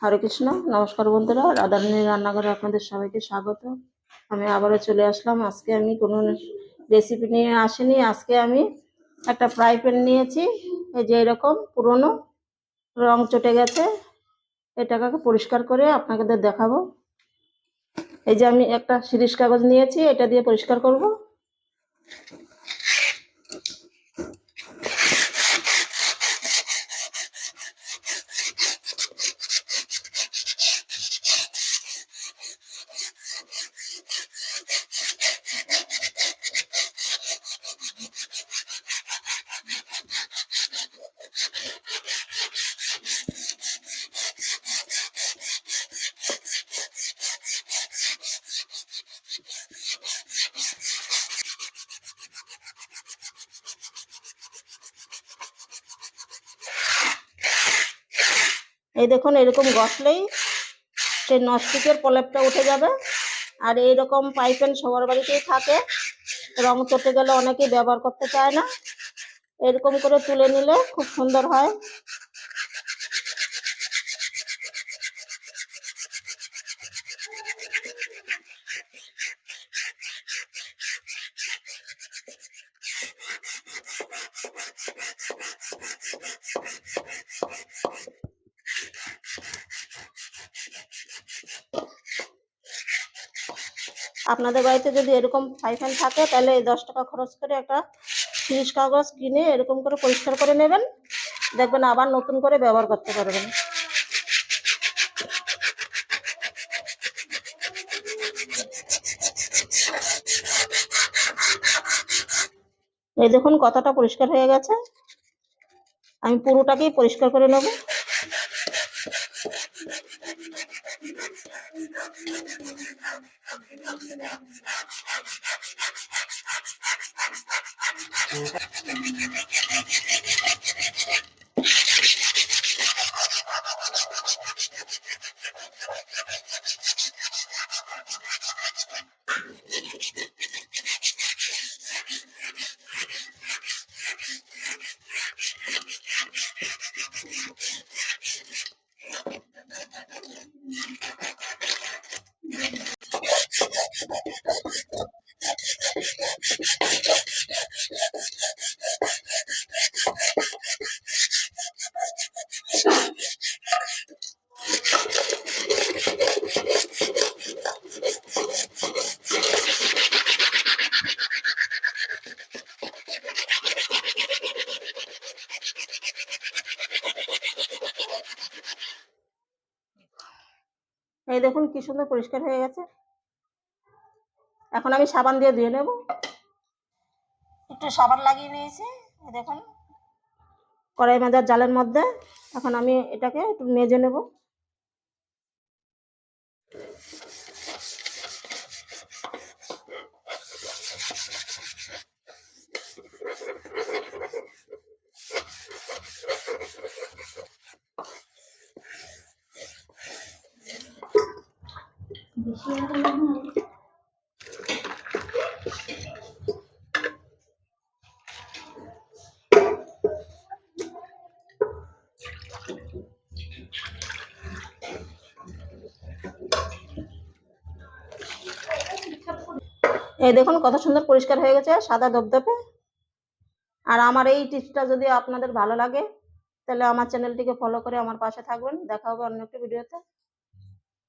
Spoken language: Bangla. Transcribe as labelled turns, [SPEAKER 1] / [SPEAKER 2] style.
[SPEAKER 1] হরে কৃষ্ণ। নমস্কার বন্ধুরা, রাধারানী রান্নাঘরে আপনাদের সবাইকে স্বাগত। আমি আবারও চলে আসলাম। আজকে আমি কোনো রেসিপি নিয়ে আসিনি। আজকে আমি একটা ফ্রাই প্যান নিয়েছি। এই যে এরকম পুরনো রং চটে গেছে, এটাকে পরিষ্কার করে আপনাদের দেখাবো। এই যে আমি একটা শিরিষ কাগজ নিয়েছি, এটা দিয়ে পরিষ্কার করব। এই দেখুন, এরকম ঘষলেই সেই ননস্টিকের প্রলেপটা উঠে যাবে। আর এইরকম পাইপেন সবার বাড়িতেই থাকে। রং চটে গেলে অনেকেই ব্যবহার করতে চায় না। এরকম করে তুলে নিলে খুব সুন্দর হয়। আপনাদের বাড়িতে যদি এরকম পাইপেন থাকে তাহলে এই 10 টাকা খরচ করে একটা শিরিষ কাগজ কিনে এরকম করে পরিষ্কার করে নেবেন। দেখবেন আবার নতুন করে ব্যবহার করতে পারবেন। এই দেখুন কতটা পরিষ্কার হয়ে গেছে। আমি পুরোটাকেই পরিষ্কার করে নেব। এই দেখুন কি সুন্দর পরিষ্কার হয়ে গেছে। এখন আমি সাবান দিয়ে ধুয়ে নেব। একটু সাবান লাগিয়ে নিয়েছি। এই দেখুন কড়াই মাজার জালের মধ্যে। এখন আমি এটাকে একটু মেজে নেব। এই দেখুন কত সুন্দর পরিষ্কার হয়ে গেছে, সাদা ধবধবে। আর আমার এই টিপসটা যদি আপনাদের ভালো লাগে তাহলে আমার চ্যানেলটিকে ফলো করে আমার পাশে থাকবেন। দেখা হবে অন্য একটা ভিডিওতে।